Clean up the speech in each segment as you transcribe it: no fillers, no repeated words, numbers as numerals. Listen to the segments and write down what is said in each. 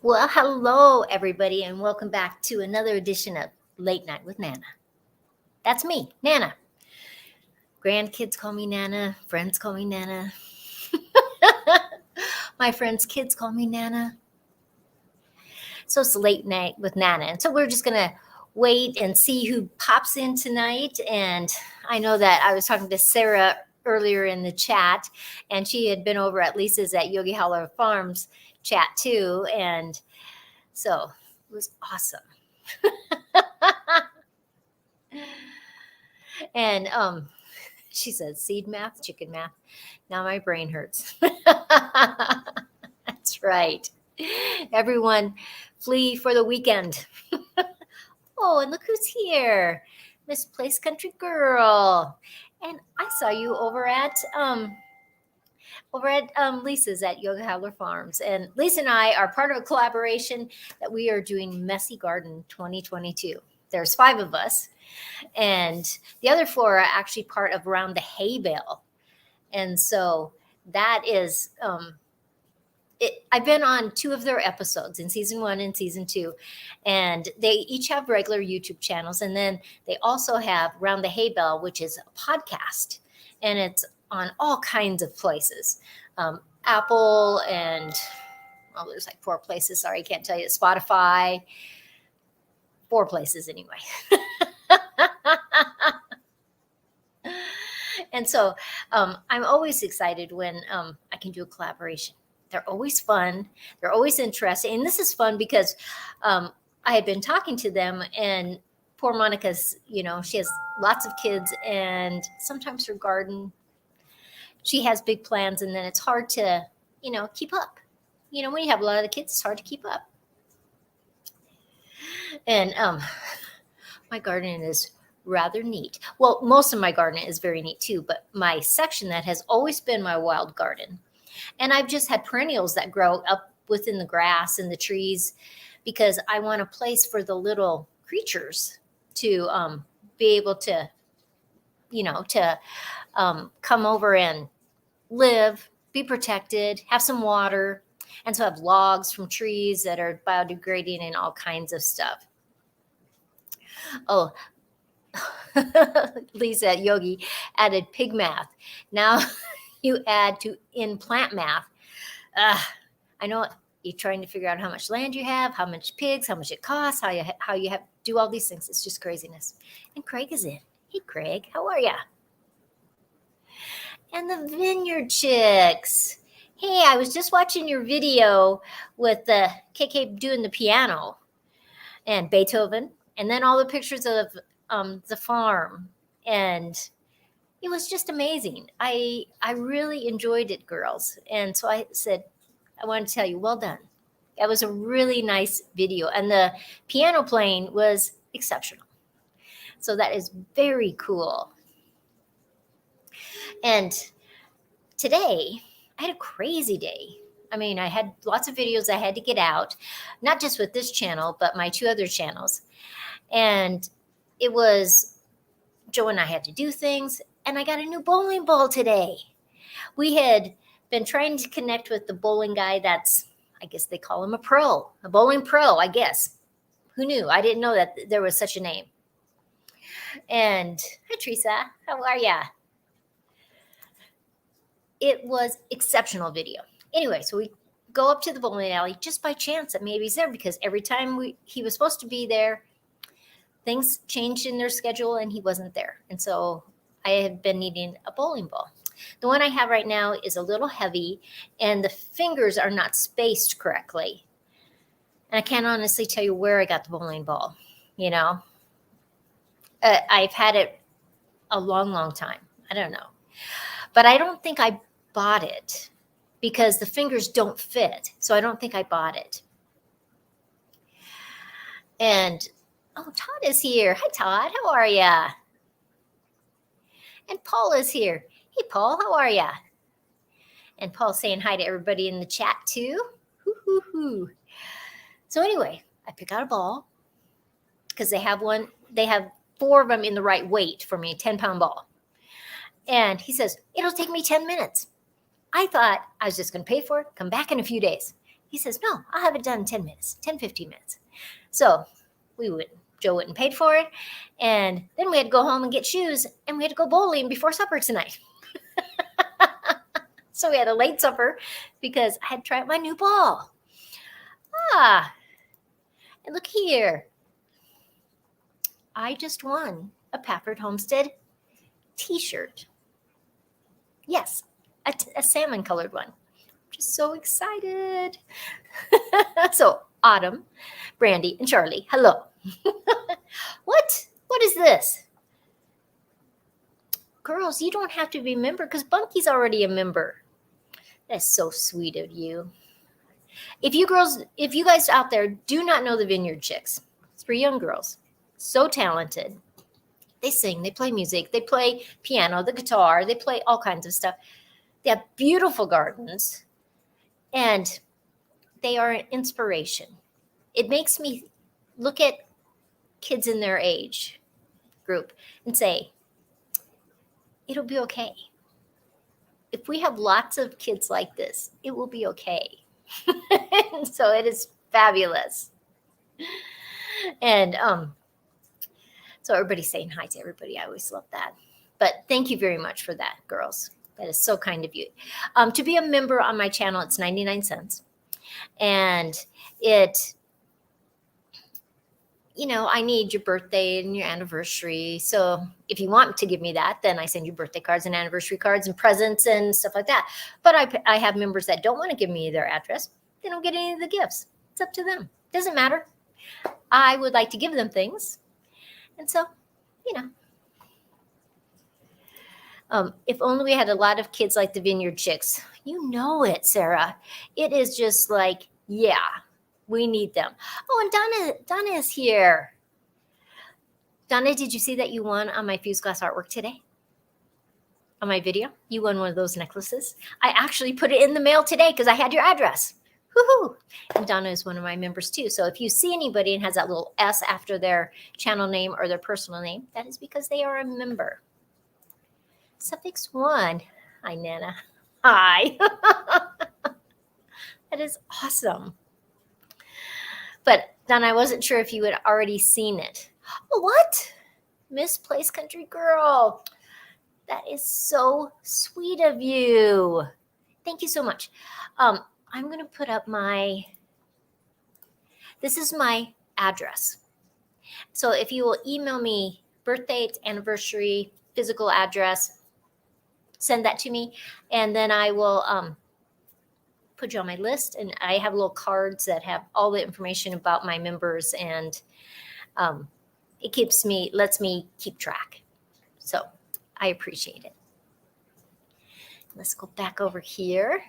Well, hello, everybody, and welcome back to another edition of Late Night with Nana. That's me, Nana. Grandkids call me Nana. Friends call me Nana. My friends' kids call me Nana. So it's Late Night with Nana. And so we're just going to wait and see who pops in tonight. And I know that I was talking to Sarah earlier in the chat, and she had been over at Lisa's at Yogi Hollow Farms chat too. And so it was awesome. And she said, seed math, chicken math. Now my brain hurts. That's right. Everyone flee for the weekend. Oh, and look who's here. Misplaced Country Girl. And I saw you over at Lisa's at Yoga Howler Farms. And Lisa and I are part of a collaboration that we are doing Messy Garden 2022. There's 5 of us. And the other 4 are actually part of Around the Hay Bale. And so that is, I've been on 2 of their episodes in season 1 and season 2. And they each have regular YouTube channels. And then they also have Around the Hay Bale, which is a podcast. And it's on all kinds of places. Apple and, well, there's like 4 places. Sorry, I can't tell you. Spotify. 4 places anyway. And so I'm always excited when I can do a collaboration. They're always fun. They're always interesting. And this is fun because I had been talking to them, and poor Monica's, she has lots of kids, and sometimes her garden, she has big plans, and then it's hard to, keep up. When you have a lot of the kids, it's hard to keep up. And my garden is rather neat. Well, most of my garden is very neat too, but my section that has always been my wild garden. And I've just had perennials that grow up within the grass and the trees because I want a place for the little creatures to be able to, come over and live, be protected, have some water. And so I have logs from trees that are biodegrading and all kinds of stuff. Oh, Lisa at Yogi added pig math. Now you add in plant math. I know you're trying to figure out how much land you have, how much pigs, how much it costs, how you have do all these things. It's just craziness. And Craig is in. Hey, Craig, how are ya? And the Vineyard Chicks. Hey, I was just watching your video with the KK doing the piano and Beethoven, and then all the pictures of the farm, and it was just amazing. I really enjoyed it, girls. And so I said, I want to tell you, well done. That was a really nice video, and the piano playing was exceptional. So that is very cool. And today I had a crazy day. I mean, I had lots of videos I had to get out, not just with this channel, but my 2 other channels. And it was Joe and I had to do things, and I got a new bowling ball today. We had been trying to connect with the bowling guy that's, I guess they call him a bowling pro, I guess. Who knew? I didn't know that there was such a name. And hi, Teresa. How are ya? It was exceptional video. Anyway, so we go up to the bowling alley just by chance that maybe he's there, because every time he was supposed to be there, things changed in their schedule and he wasn't there. And so I have been needing a bowling ball. The one I have right now is a little heavy, and the fingers are not spaced correctly. And I can't honestly tell you where I got the bowling ball. I've had it a long, long time. I don't know. But I don't think I bought it because the fingers don't fit. So I don't think I bought it. And, oh, Todd is here. Hi, Todd. How are ya? And Paul is here. Hey, Paul. How are ya? And Paul's saying hi to everybody in the chat, too. Hoo. So anyway, I pick out a ball because they have 4 of them in the right weight for me, a 10-pound ball. And he says, it'll take me 10 minutes. I thought I was just going to pay for it, come back in a few days. He says, no, I'll have it done in 10 minutes, 10, 15 minutes. So Joe went and paid for it. And then we had to go home and get shoes, and we had to go bowling before supper tonight. So we had a late supper because I had to try out my new ball. And look here. I just won a Pafford Homestead t-shirt. Yes, a salmon colored one. Just so excited. So Autumn, Brandy, and Charlie, hello. What is this? Girls, you don't have to be a member because Bunkie's already a member. That's so sweet of you. If you guys out there do not know the Vineyard Chicks, it's for young girls. So talented. They sing, they play music, they play piano, the guitar, they play all kinds of stuff. They have beautiful gardens, and they are an inspiration. It makes me look at kids in their age group and say, it'll be okay. If we have lots of kids like this, it will be okay. So it is fabulous. And so everybody's saying hi to everybody. I always love that. But thank you very much for that, girls. That is so kind of you. To be a member on my channel, it's 99 cents. And I need your birthday and your anniversary. So if you want to give me that, then I send you birthday cards and anniversary cards and presents and stuff like that. But I have members that don't want to give me their address. They don't get any of the gifts. It's up to them. Doesn't matter. I would like to give them things. And so, if only we had a lot of kids like the Vineyard Chicks. You know it, Sarah. It is just like, yeah, we need them. Oh, and Donna is here. Donna, did you see that you won on my fused glass artwork today? On my video? You won one of those necklaces. I actually put it in the mail today because I had your address. Woohoo! And Donna is one of my members too. So if you see anybody and has that little S after their channel name or their personal name, that is because they are a member. Suffix 1. Hi, Nana. Hi. That is awesome. But Donna, I wasn't sure if you had already seen it. Oh, what? Misplaced Country Girl. That is so sweet of you. Thank you so much. I'm going to put up this is my address. So if you will email me birthday, anniversary, physical address, send that to me. And then I will put you on my list. And I have little cards that have all the information about my members. And it lets me keep track. So I appreciate it. Let's go back over here.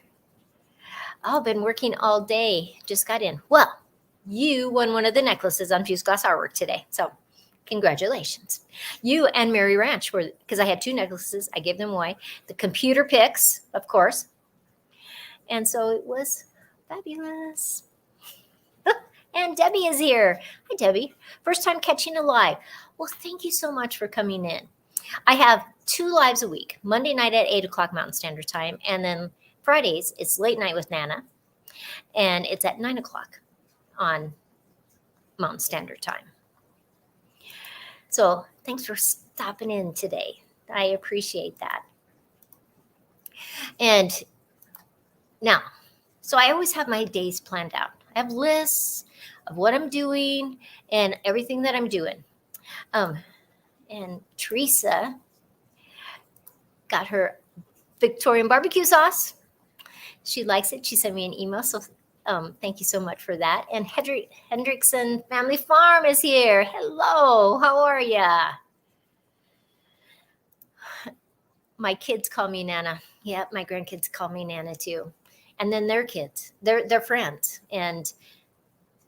Oh, been working all day. Just got in. Well, you won one of the necklaces on Fused Glass Artwork today. So congratulations. You and Mary Ranch were, because I had 2 necklaces. I gave them away. The computer picks, of course. And so it was fabulous. And Debbie is here. Hi, Debbie. First time catching a live. Well, thank you so much for coming in. I have 2 lives a week. Monday night at 8 o'clock Mountain Standard Time. And then Fridays, it's Late Night with Nana, and it's at 9 o'clock on Mountain Standard Time. So thanks for stopping in today. I appreciate that. And now, so I always have my days planned out. I have lists of what I'm doing and everything that I'm doing. And Teresa got her Victorian barbecue sauce. She likes it. She sent me an email. So thank you so much for that. And Hendrickson Family Farm is here. Hello. How are ya? My kids call me Nana. Yeah, my grandkids call me Nana too. And then their kids, they're friends. And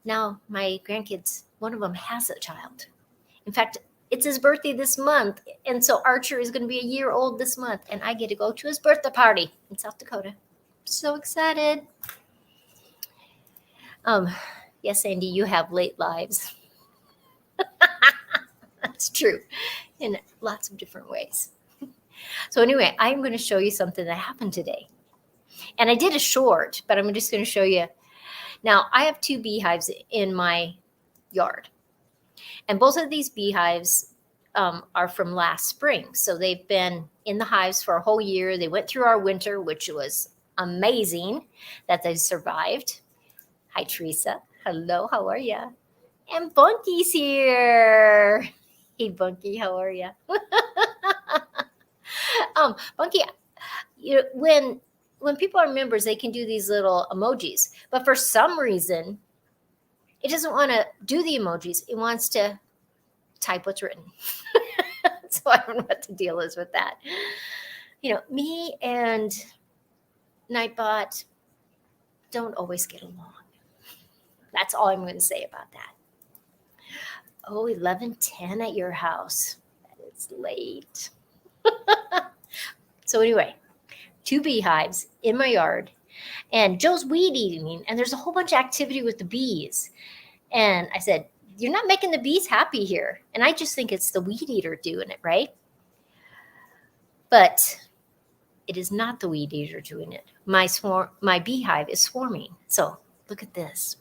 now my grandkids, one of them has a child. In fact, it's his birthday this month. And so Archer is going to be a year old this month. And I get to go to his birthday party in South Dakota. So excited. Yes, Andy, you have late lives. That's true in lots of different ways. So anyway, I'm going to show you something that happened today. And I did a short, but I'm just going to show you. Now, I have 2 beehives in my yard, and both of these beehives are from last spring. So they've been in the hives for a whole year. They went through our winter, which was amazing that they survived. Hi, Teresa. Hello, how are you? And Bunkie's here. Hey, Bunkie, how are you? Bunkie, you know, when people are members, they can do these little emojis, but for some reason, it doesn't want to do the emojis. It wants to type what's written. So I don't know what the deal is with that. You know, me and Nightbot don't always get along. That's all I'm going to say about that. Oh, 11:10 at your house. That is late. So anyway, 2 beehives in my yard, and Joe's weed eating, and there's a whole bunch of activity with the bees. And I said, you're not making the bees happy here. And I just think it's the weed eater doing it, right? But it is not the weed eater doing it. My beehive is swarming. So look at this.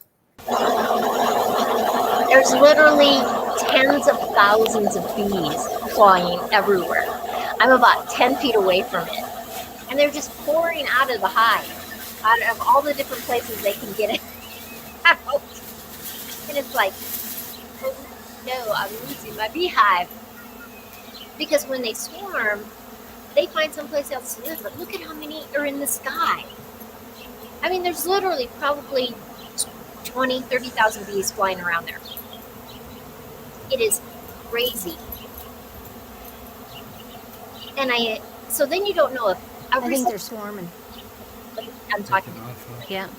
There's literally tens of thousands of bees flying everywhere. I'm about 10 feet away from it. And they're just pouring out of the hive, out of all the different places they can get it out. And it's like, oh no, I'm losing my beehive. Because when they swarm, they find someplace else to live. But look at how many are in the sky. I mean, there's literally probably 20, 30,000 bees flying around there. It is crazy. And so then you don't know if I think they're swarming. I'm talking. Yeah.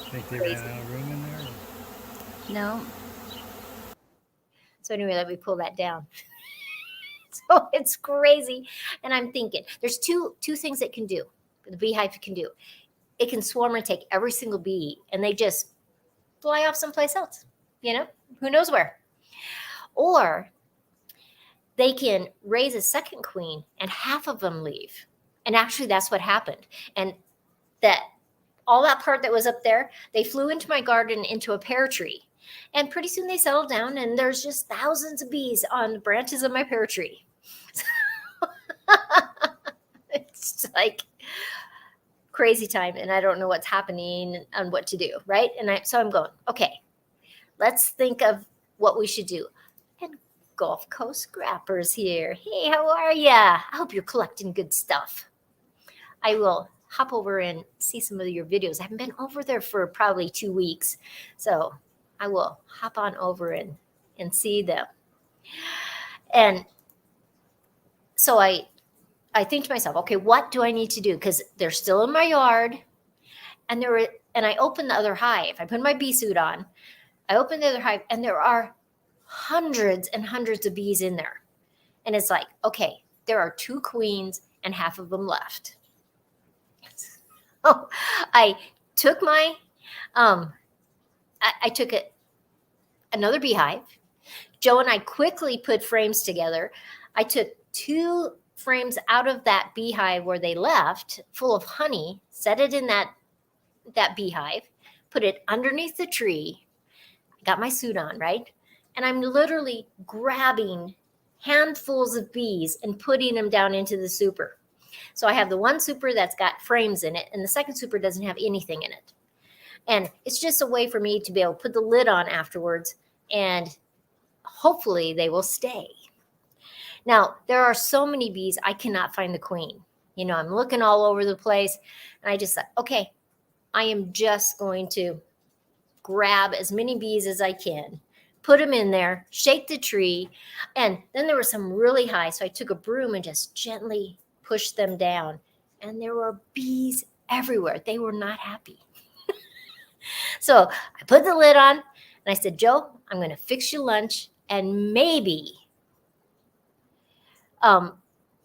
Think they ran out of room in there? No. So anyway, let me pull that down. So it's crazy. And I'm thinking there's two things it can do. The beehive can do. It can swarm and take every single bee and they just fly off someplace else. You know, who knows where. Or they can raise a second queen and half of them leave. And actually that's what happened. And that all that part that was up there, they flew into my garden into a pear tree. And pretty soon they settled down and there's just thousands of bees on the branches of my pear tree. It's like crazy time and I don't know what's happening and what to do, right? And so I'm going, okay, let's think of what we should do. And Gulf Coast Scrappers here. Hey, how are ya? I hope you're collecting good stuff. I will hop over and see some of your videos. I haven't been over there for probably 2 weeks. So I will hop on over and see them. And so I think to myself, okay, what do I need to do? Because they're still in my yard. And I opened the other hive. I put my bee suit on. I opened the other hive and there are hundreds and hundreds of bees in there. And it's like, okay, there are 2 queens and half of them left. Oh, I took my, I took another beehive. Joe and I quickly put frames together. I took 2 frames out of that beehive where they left, full of honey, set it in that beehive, put it underneath the tree. I got my suit on, right? And I'm literally grabbing handfuls of bees and putting them down into the super. So I have the one super that's got frames in it, and the second super doesn't have anything in it. And it's just a way for me to be able to put the lid on afterwards, and hopefully they will stay. Now, there are so many bees, I cannot find the queen. You know, I'm looking all over the place, and I just thought, okay, I am just going to grab as many bees as I can, put them in there, shake the tree, and then there were some really high, so I took a broom and just gently pushed them down, and there were bees everywhere. They were not happy. So I put the lid on, and I said, Joe, I'm going to fix you lunch, and maybe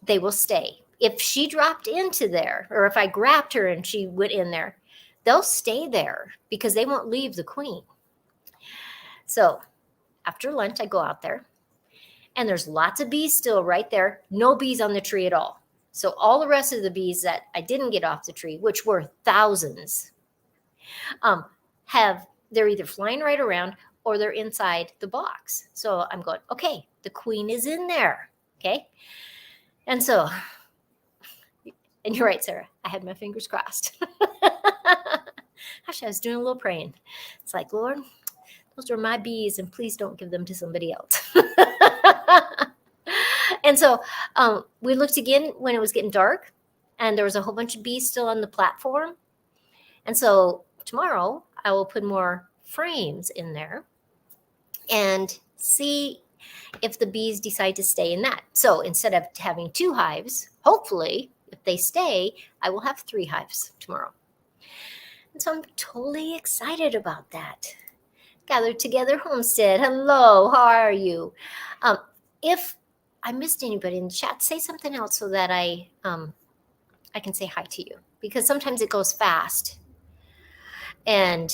they will stay. If she dropped into there, or if I grabbed her and she went in there, they'll stay there because they won't leave the queen. So after lunch, I go out there, and there's lots of bees still right there. No bees on the tree at all. So all the rest of the bees that I didn't get off the tree, which were thousands, they're either flying right around or they're inside the box. So I'm going, okay, the queen is in there. Okay. And so, and you're right, Sarah, I had my fingers crossed. Gosh, I was doing a little praying. It's like, Lord, those are my bees, and please don't give them to somebody else. And so we looked again when it was getting dark, and there was a whole bunch of bees still on the platform. And so tomorrow I will put more frames in there and see if the bees decide to stay in that. So instead of having 2 hives, hopefully, if they stay, I will have 3 hives tomorrow. And so I'm totally excited about that. Gathered Together Homestead. Hello, how are you? If I missed anybody in the chat, say something else so that I can say hi to you, because sometimes it goes fast. And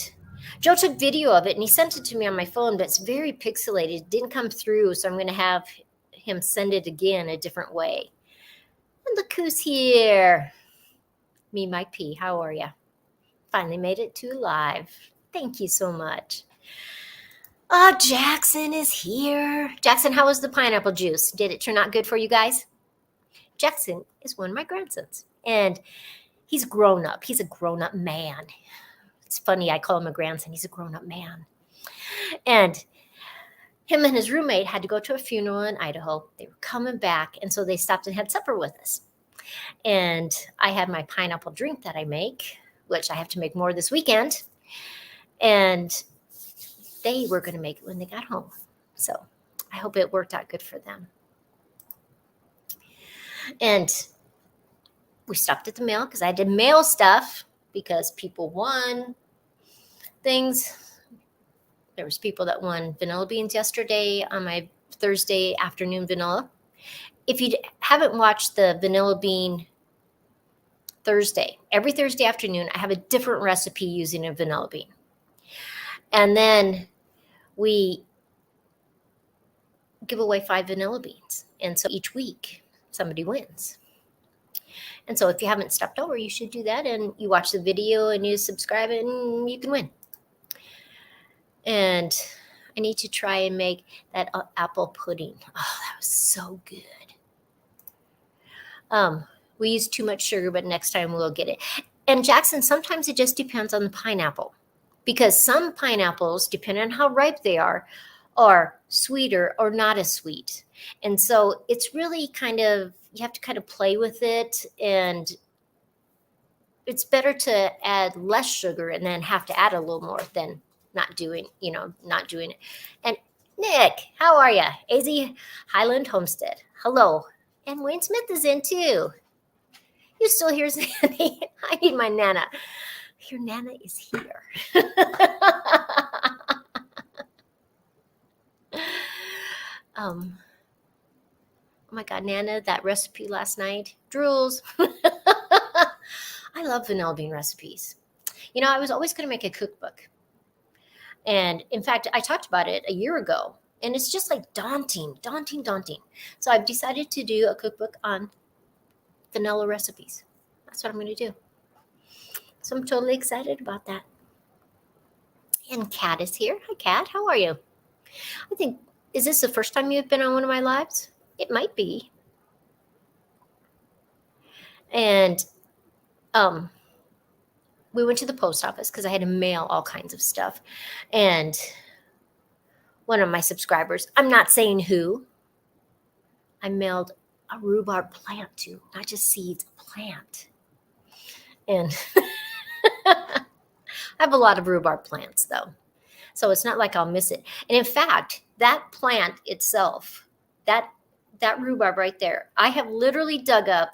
Joe took video of it and he sent it to me on my phone, but it's very pixelated. It didn't come through, so I'm going to have him send it again a different way. And look who's here. Me, Mike P. How are you? Finally made it to live. Thank you so much. Oh, Jackson is here. Jackson, how was the pineapple juice? Did it turn out good for you guys? Jackson is one of my grandsons, and he's grown up. He's a grown-up man. It's funny, I call him a grandson. He's a grown-up man. And him and his roommate had to go to a funeral in Idaho. They were coming back, and so they stopped and had supper with us. And I had my pineapple drink that I make, which I have to make more this weekend. And they were going to make it when they got home. So I hope it worked out good for them. And we stopped at the mail because I had to mail stuff because people won things. There was people that won vanilla beans yesterday on my Thursday afternoon vanilla. If you haven't watched the vanilla bean Thursday, every Thursday afternoon, I have a different recipe using a vanilla bean. And then we give away 5 vanilla beans. And so each week, somebody wins. And so if you haven't stopped over, you should do that. And you watch the video and you subscribe and you can win. And I need to try and make that apple pudding. Oh, that was so good. We use too much sugar, but next time we'll get it. And Jackson, sometimes it just depends on the pineapple, because some pineapples, depending on how ripe they are sweeter or not as sweet. And so it's really kind of, you have to kind of play with it, and it's better to add less sugar and then have to add a little more than not doing it. And Nick, how are you? AZ Highland Homestead. Hello. And Wayne Smith is in too. You still here, Sandy? I need my Nana. Your Nana is here. Oh my God, Nana, that recipe last night, drools. I love vanilla bean recipes. You know, I was always going to make a cookbook. And in fact, I talked about it a year ago, and it's just like daunting. So I've decided to do a cookbook on vanilla recipes. That's what I'm going to do. So I'm totally excited about that. And Kat is here. Hi, Kat. How are you? I think, is this the first time you've been on one of my lives? It might be. And we went to the post office because I had to mail all kinds of stuff. And one of my subscribers, I'm not saying who, I mailed a rhubarb plant to, not just seeds, a plant. And I have a lot of rhubarb plants, though. So it's not like I'll miss it. And in fact, that plant itself, that rhubarb right there, I have literally dug up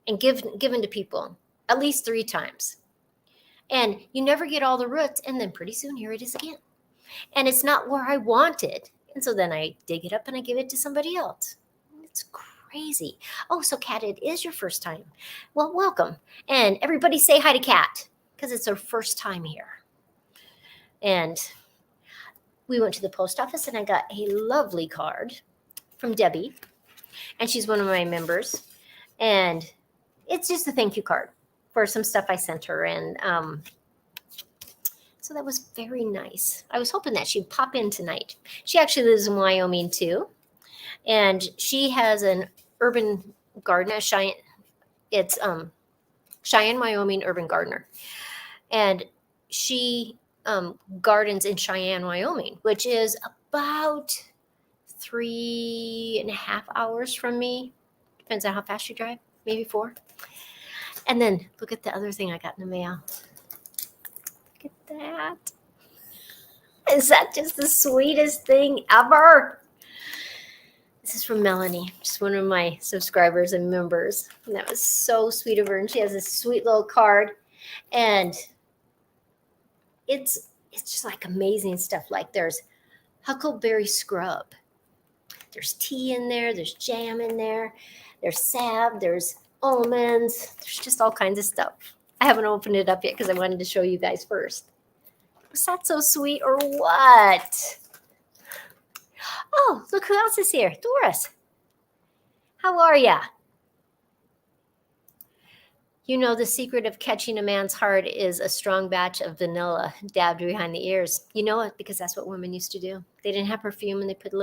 and given to people at least 3 times. And you never get all the roots, and then pretty soon here it is again. And it's not where I want it. And so then I dig it up and I give it to somebody else. It's crazy. Oh, so Kat, it is your first time. Well, welcome. And everybody say hi to Kat, because it's her first time here. And we went to the post office and I got a lovely card from Debbie. And she's one of my members. And it's just a thank you card for some stuff I sent her. And so that was very nice. I was hoping that she'd pop in tonight. She actually lives in Wyoming too. And she has an urban garden at Cheyenne. It's Cheyenne, Wyoming urban gardener. And she gardens in Cheyenne, Wyoming, which is about 3.5 hours from me. Depends on how fast you drive, maybe 4. And then look at the other thing I got in the mail. Look at that. Is that just the sweetest thing ever? This is from Melanie, just one of my subscribers and members. And that was so sweet of her. And she has this sweet little card. And it's just like amazing stuff. Like there's huckleberry scrub. There's tea in there. There's jam in there. There's salve. There's almonds. There's just all kinds of stuff. I haven't opened it up yet because I wanted to show you guys first. Was that so sweet or what? Oh, look who else is here. Doris. How are ya? You know, the secret of catching a man's heart is a strong batch of vanilla dabbed behind the ears. You know it because that's what women used to do. They didn't have perfume and they put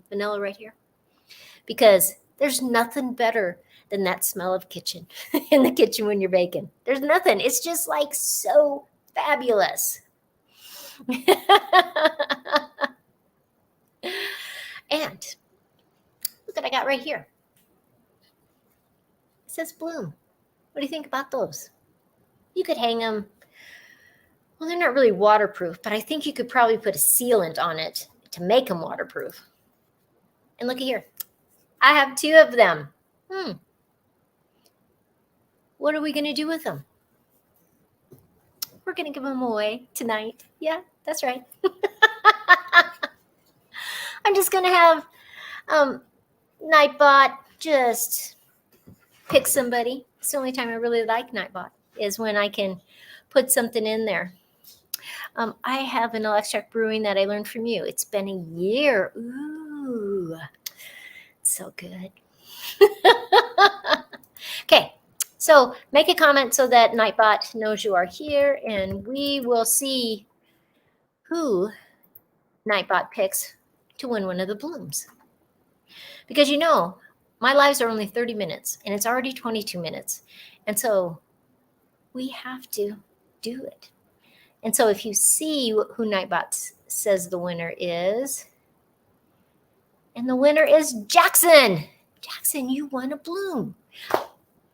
vanilla right here. Because there's nothing better than that smell of kitchen in the kitchen when you're baking. There's nothing. It's just like so fabulous. And look what I got right here. It says Bloom. What do you think about those? You could hang them. Well, they're not really waterproof, but I think you could probably put a sealant on it to make them waterproof. And look at here. I have 2 of them. What are we going to do with them? We're going to give them away tonight. Yeah, that's right. I'm just going to have Nightbot just pick somebody. It's the only time I really like Nightbot is when I can put something in there. I have an extract brewing that I learned from you. It's been a year. Ooh, so good. Okay, so make a comment so that Nightbot knows you are here, and we will see who Nightbot picks to win one of the blooms. Because you know, my lives are only 30 minutes, and it's already 22 minutes. And so we have to do it. And so if you see who Nightbot says the winner is, and the winner is Jackson. Jackson, you won a bloom.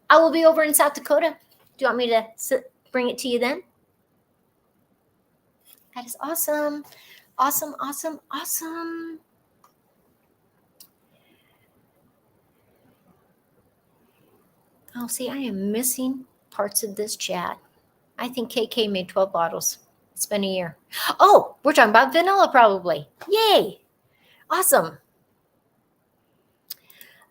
I will be over in South Dakota. Do you want me to bring it to you then? That is awesome. Awesome, awesome, awesome. Oh, see, I am missing parts of this chat. I think KK made 12 bottles. It's been a year. Oh, we're talking about vanilla probably. Yay. Awesome.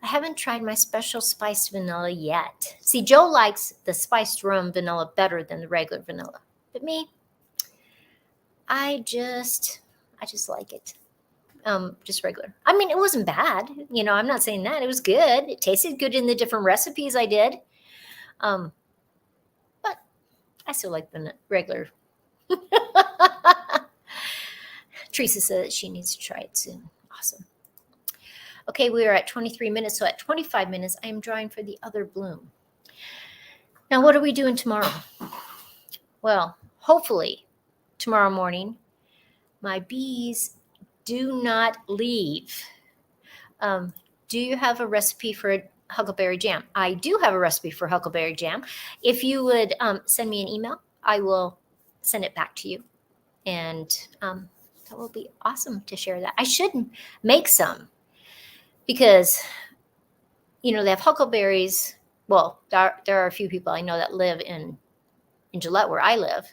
I haven't tried my special spiced vanilla yet. See, Joe likes the spiced rum vanilla better than the regular vanilla. But me, I just like it. Just regular. I mean, it wasn't bad. You know, I'm not saying that. It was good. It tasted good in the different recipes I did. But I still like the regular. Teresa said that she needs to try it soon. Awesome. Okay, we are at 23 minutes. So at 25 minutes, I am drawing for the other bloom. Now, what are we doing tomorrow? Well, hopefully tomorrow morning, my bees do not leave. Do you have a recipe for huckleberry jam? I do have a recipe for huckleberry jam. If you would send me an email, I will send it back to you. And that will be awesome to share that. I should make some because, you know, they have huckleberries. Well, there are a few people I know that live in Gillette where I live.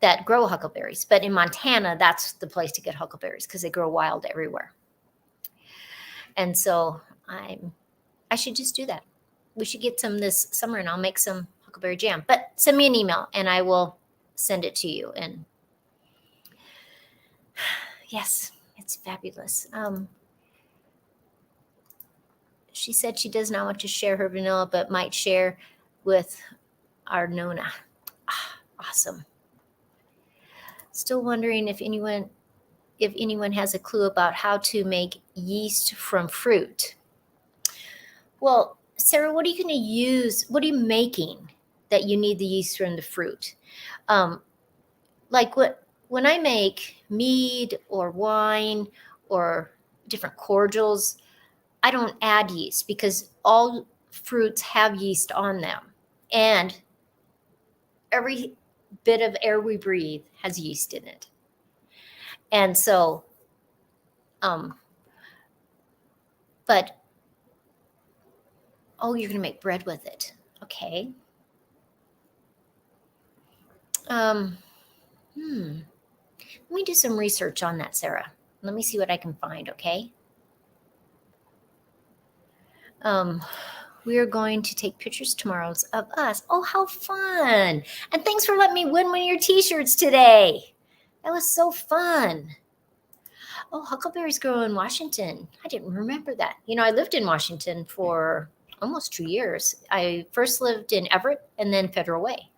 That grow huckleberries. But in Montana, that's the place to get huckleberries because they grow wild everywhere. And so I should just do that. We should get some this summer and I'll make some huckleberry jam. But send me an email and I will send it to you. And yes, it's fabulous. she said she does not want to share her vanilla, but might share with our Nona. Awesome. Still wondering if anyone has a clue about how to make yeast from fruit. Well, Sarah, what are you going to use? What are you making that you need the yeast from the fruit? When I make mead or wine or different cordials, I don't add yeast because all fruits have yeast on them. And every bit of air we breathe has yeast in it. And so, but, oh, you're going to make bread with it. Okay. Let me do some research on that, Sarah. Let me see what I can find, okay? We are going to take pictures tomorrow of us. Oh, how fun. And thanks for letting me win one of your t-shirts today. That was so fun. Oh, huckleberries grow in Washington. I didn't remember that. You know, I lived in Washington for almost 2 years. I first lived in Everett and then Federal Way.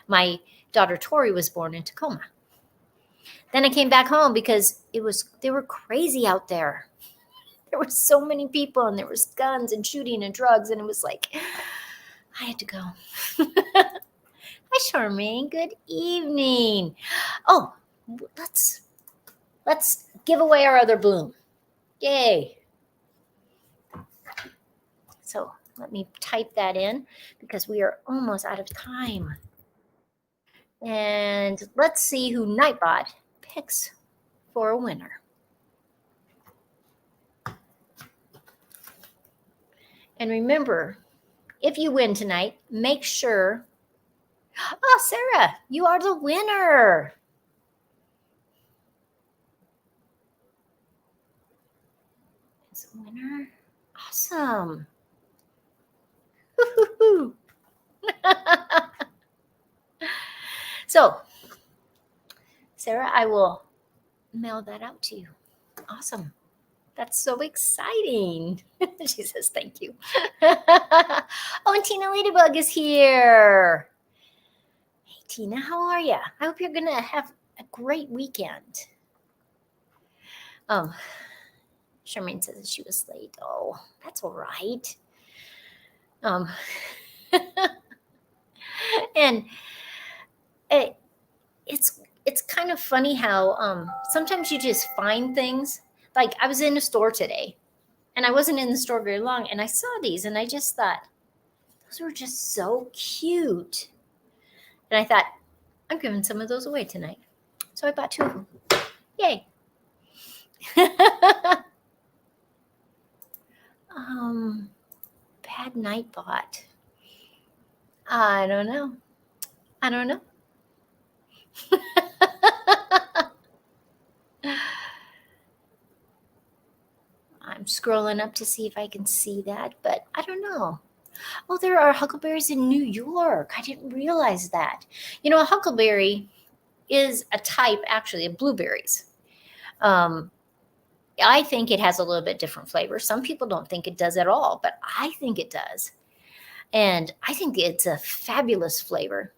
My daughter Tori was born in Tacoma. Then I came back home because they were crazy out there. There were so many people and there was guns and shooting and drugs, and it was like, I had to go. Hi, Charmaine. Good evening. Oh, let's give away our other bloom. Yay. So let me type that in because we are almost out of time. And let's see who Nightbot picks for a winner. And remember, if you win tonight, make sure. Oh, Sarah, you are the winner. Is a winner? Awesome. So, Sarah, I will mail that out to you. Awesome. That's so exciting. She says, thank you. Oh, and Tina Ladybug is here. Hey, Tina, how are you? I hope you're going to have a great weekend. Charmaine says that she was late. Oh, that's all right. And it's kind of funny how sometimes you just find things. Like I was in a store today and I wasn't in the store very long and I saw these and I just thought, those were just so cute. And I thought, I'm giving some of those away tonight. So I bought 2 of them. Yay. Bad Nightbot. I don't know. I'm scrolling up to see if I can see that, but I don't know. Oh, there are huckleberries in New York. I didn't realize that. You know, a huckleberry is a type, actually, of blueberries. I think it has a little bit different flavor. Some people don't think it does at all, but I think it does. And I think it's a fabulous flavor.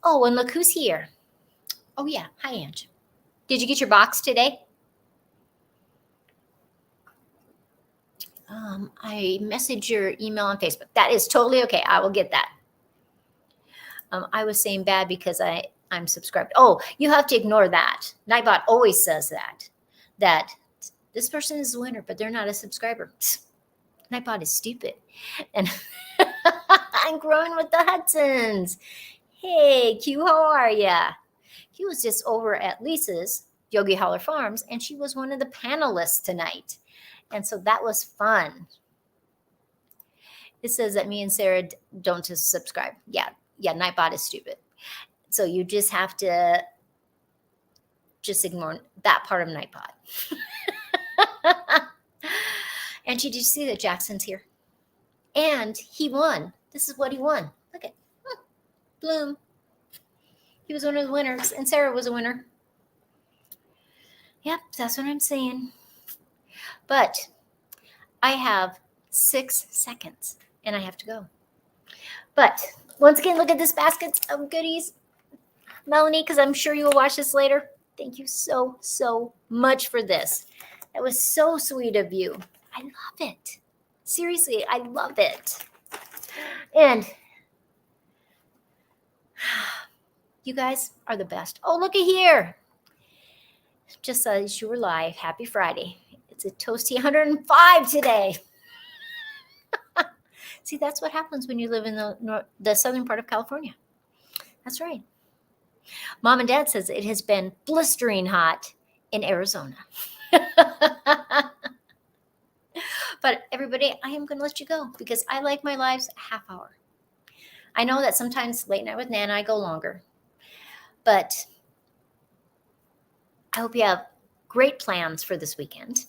Oh, and look who's here. Oh, yeah. Hi, Ange. Did you get your box today? I messaged your email on Facebook. That is totally okay. I will get that. I was saying bad because I'm subscribed. Oh, you have to ignore that. Nightbot always says that this person is the winner, but they're not a subscriber. Nightbot is stupid. And I'm growing with the Hudsons. Hey, Q, how are ya? Q was just over at Lisa's Yogi Howler Farms, and she was one of the panelists tonight. And so that was fun. It says that me and Sarah don't just subscribe. Yeah, Nightbot is stupid. So you just have to just ignore that part of Nightbot. And did you see that Jackson's here? And he won. This is what he won. Look at Bloom. He was one of the winners, and Sarah was a winner. Yep, that's what I'm saying. But I have 6 seconds and I have to go. But once again, look at this basket of goodies. Melanie, because I'm sure you will watch this later. Thank you so, so much for this. That was so sweet of you. I love it. Seriously, I love it. And you guys are the best. Oh, looky here. Just as you were live. Happy Friday. It's a toasty 105 today. See, that's what happens when you live in the southern part of California. That's right. Mom and Dad says it has been blistering hot in Arizona. But everybody, I am going to let you go because I like my lives a half hour. I know that sometimes late night with Nana, I go longer. But I hope you have great plans for this weekend.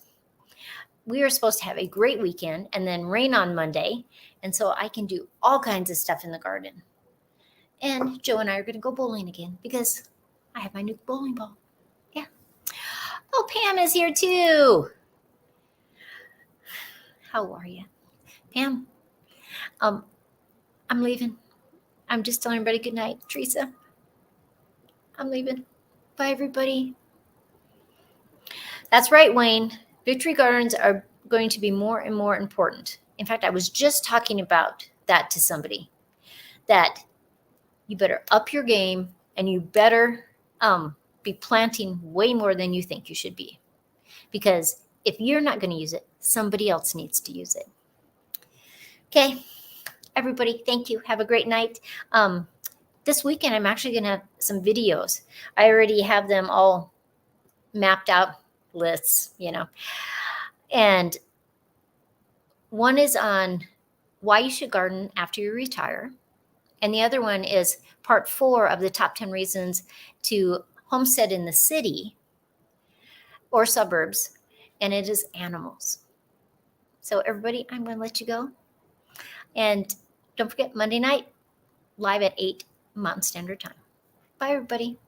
We are supposed to have a great weekend and then rain on Monday. And so I can do all kinds of stuff in the garden. And Joe and I are going to go bowling again because I have my new bowling ball. Yeah. Oh, Pam is here too. How are you? Pam, I'm leaving. I'm just telling everybody good night. Teresa, I'm leaving. Bye, everybody. That's right, Wayne. Victory gardens are going to be more and more important. In fact, I was just talking about that to somebody, that you better up your game and you better be planting way more than you think you should be. Because if you're not going to use it, somebody else needs to use it. Okay, everybody, thank you. Have a great night. This weekend, I'm actually going to have some videos. I already have them all mapped out, lists, And one is on why you should garden after you retire. And the other one is part 4 of the top 10 reasons to homestead in the city or suburbs. And it is animals. So everybody, I'm going to let you go. And don't forget, Monday night, live at 8 Mountain Standard Time. Bye, everybody.